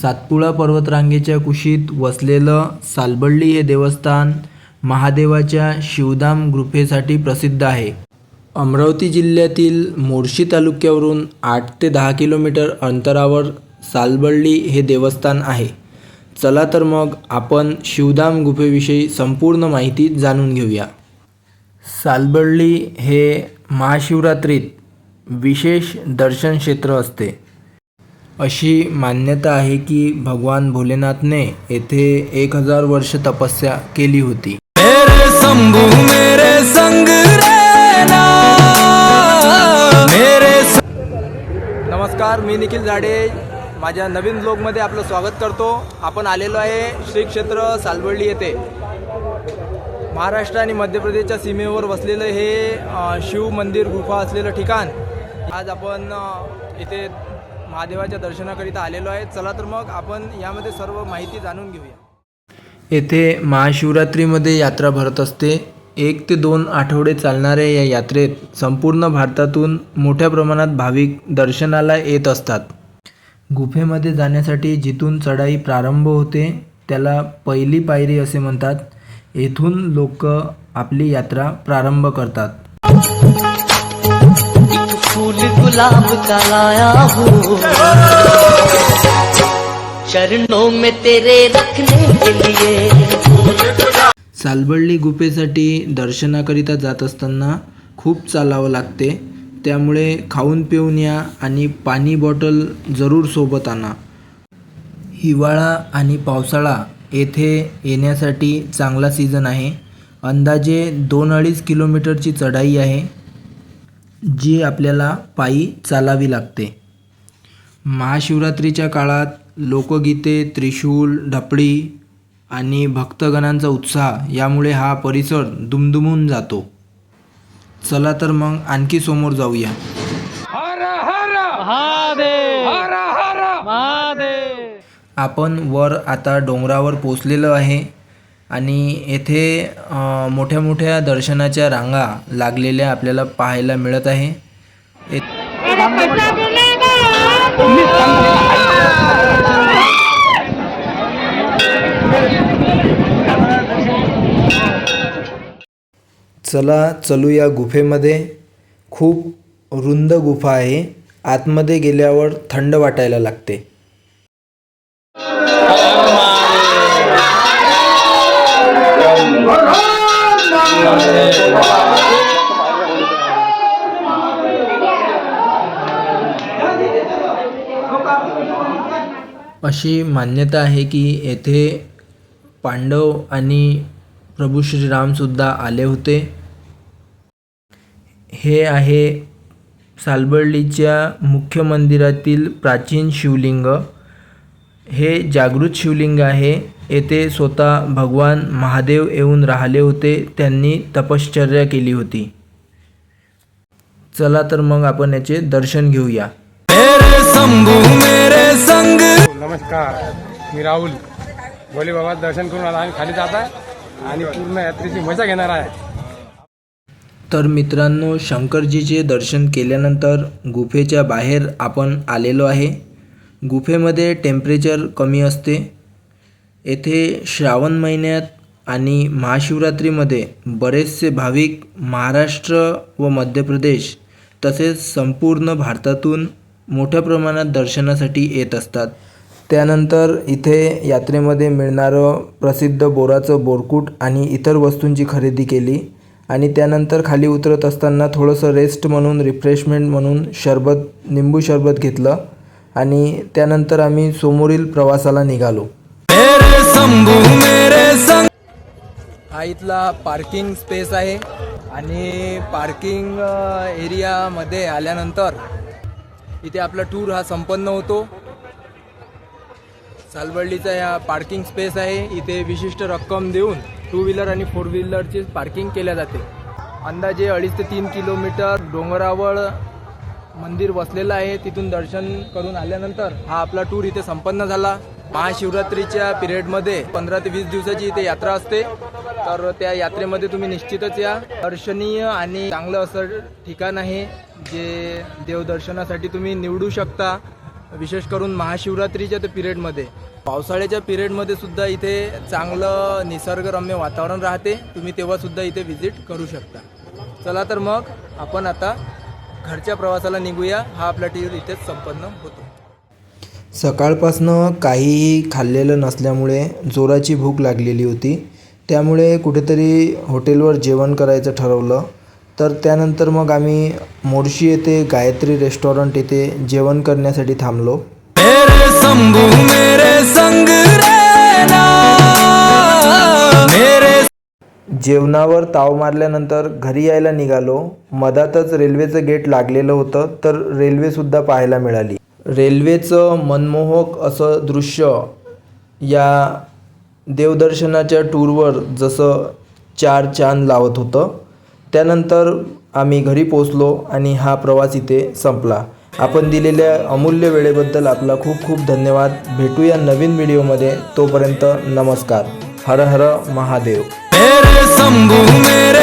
सातपुडा पर्वतरांगेच्या कुशीत वसलेलं सालबल्ली हे देवस्थान महादेवाच्या शिवधाम गुफेसाठी प्रसिद्ध आहे. अमरावती जिल्ह्यातील मोर्शी तालुक्यावरून 8 ते 10 किलोमीटर अंतरावर सालबल्ली हे देवस्थान आहे. चला तर मग आपण शिवधाम गुफेविषयी संपूर्ण माहिती जाणून घेऊया. सालबल्ली हे महाशिवरात्रीत विशेष दर्शन क्षेत्र असते. अशी मान्यता आहे की भगवान भोलेनाथने येथे 1000 वर्ष तपस्या केली होती. मेरे शंभू मेरे संग रहना मेरे नमस्कार, मी निखिल झाडे माझ्या नवीन ब्लॉगमध्ये आपलं स्वागत करतो. आपण आलेलो आहे श्री क्षेत्र सालबल्ली येथे. महाराष्ट्र आणि मध्य प्रदेशच्या सीमेवर वसलेलं हे शिव मंदिर गुफा असलेलं ठिकाण. आज आपण इथे महादेवाच्या दर्शनाकरिता आलेलो आहे. चला तर मग आपण यामध्ये सर्व माहिती जाणून घेऊया. येथे महाशिवरात्रीमध्ये यात्रा भरत असते. 1 ते 2 आठवडे चालणाऱ्या या यात्रेत संपूर्ण भारतातून मोठ्या प्रमाणात भाविक दर्शनाला येत असतात. गुफेमध्ये जाण्यासाठी जिथून चढाई प्रारंभ होते त्याला पहिली पायरी असे म्हणतात. येथून लोक आपली यात्रा प्रारंभ करतात. फूल गुलाब का लाया हूँ चरणों में तेरे रखने के लिए. सालबल्ली गुफेसाठी दर्शनाकरिता जात असताना खूप चालावं लागते. त्यामुळे खाऊन पिऊन या आणि पाणी बॉटल जरूर सोबत आणा. हिवाळा आणि पावसाळा येथे येण्यासाठी चांगला सीझन आहे. अंदाजे 2-2.5 किलोमीटरची चढाई आहे जी आपल्याला पायी चालावी लागते. महाशिवरात्रीच्या काळात लोकगीते, त्रिशूल, ढपळी आणि भक्तगणांचा उत्साह यामुळे हा परिसर दुमदुमून जातो. चला तर मग आणखी समोर जाऊया. हर हर महादेव हर हर महादेव. आपण वर आता डोंगरावर पोचलेलो आहे आणि येथे मोठ्या मोठ्या दर्शनाच्या रांगा लागलेल्या आपल्याला पाहायला मिळत आहे. चला चलूया गुफेमध्ये. खूप रुंद गुफा आहे. आतमध्ये गेल्यावर थंड वाटायला लागते. अशी मान्यता आहे की येथे पांडव आणि प्रभू श्रीरामसुद्धा आले होते. हे आहे सालबल्लीच्या मुख्य मंदिरातील प्राचीन शिवलिंग. हे जागृत शिवलिंग आहे. येथे स्वतः भगवान महादेव येऊन राहिले होते. त्यांनी तपश्चर्या केली होती. चला तर मग आपण याचे दर्शन घेऊया. मेरे शंभू मेरे संग. नमस्कार, मी राहुल. भोले बाबा दर्शन करून आला. आम्ही खाली जात आहे आणि पूर्ण यात्रेची मजा घेणार आहे. तर मित्रांनो, शंकरजीचे दर्शन केल्यानंतर गुफेच्या बाहेर आपण आलेलो आहे. गुफेमध्ये टेम्परेचर कमी असते. येथे श्रावण महिन्यात आणि महाशिवरात्रीमध्ये बरेचसे भाविक महाराष्ट्र व मध्य प्रदेश तसेच संपूर्ण भारतातून मोठ्या प्रमाणात दर्शनासाठी येत असतात. त्यानंतर इथे यात्रेमध्ये मिळणारं प्रसिद्ध बोराचं बोरकूट आणि इतर वस्तूंची खरेदी केली आणि त्यानंतर खाली उतरत असताना थोडंसं रेस्ट म्हणून, रिफ्रेशमेंट म्हणून निंबू सरबत घेतलं आणि त्यानंतर आम्ही समोरील प्रवासाला निघालो. मेरे शंभू मेरे संग. हा इथला पार्किंग स्पेस आहे आणि पार्किंग एरियामध्ये आल्यानंतर इथे आपला टूर हा संपन्न होतो. सालबल्लीचा या पार्किंग स्पेस आहे. इथे विशिष्ट रक्कम देऊन 2 व्हीलर आणि 4 व्हीलरची पार्किंग केल्या जाते. अंदाजे 2.5 ते 3 किलोमीटर डोंगरावर मंदिर वसलेलं आहे. तिथून दर्शन करून आल्यानंतर हा आपला टूर इथे संपन्न झाला. महाशिवरात्रीच्या पिरियडमध्ये 15 ते 20 दिवसाची इथे यात्रा असते. तर त्या यात्रेमध्ये तुम्ही निश्चितच या. दर्शनीय आणि चांगलं असं ठिकाण आहे जे देवदर्शनासाठी तुम्ही निवडू शकता. विशेष करून महाशिवरात्रीच्या त्या पिरियडमध्ये. पावसाळ्याच्या पिरियडमध्ये सुद्धा इथे चांगलं निसर्गरम्य वातावरण राहते. तुम्ही तेव्हासुद्धा इथे व्हिजिट करू शकता. चला तर मग आपण आता घरच्या प्रवासाला निघूया. हा आपला टूर इथेच संपन्न होतो. सकाळपासनं काहीही खाल्लेलं नसल्यामुळे जोराची भूक लागलेली होती. त्यामुळे कुठेतरी हॉटेलवर जेवण करायचं ठरवलं. तर त्यानंतर मग आम्ही मोर्शी येथे गायत्री रेस्टॉरंट येथे जेवण करण्यासाठी थांबलो. मेरे शंभू मेरे संग रहना मेरे जेवणावर ताव मारल्यानंतर घरी यायला निघालो. मधातच रेल्वेचं गेट लागलेलं होतं, तर रेल्वेसुद्धा पाहायला मिळाली. रेल्वेचं मनमोहक असं दृश्य या देवदर्शनाच्या टूरवर जसं चार चांद लावत होतं. त्यानंतर आम्ही घरी पोचलो आणि हा प्रवास इथे संपला. आपण दिलेल्या अमूल्य वेळेबद्दल आपला खूप खूप धन्यवाद. भेटूया नवीन व्हिडिओमध्ये. तोपर्यंत नमस्कार. हर हर महादेव. मेरे शंभू मेरे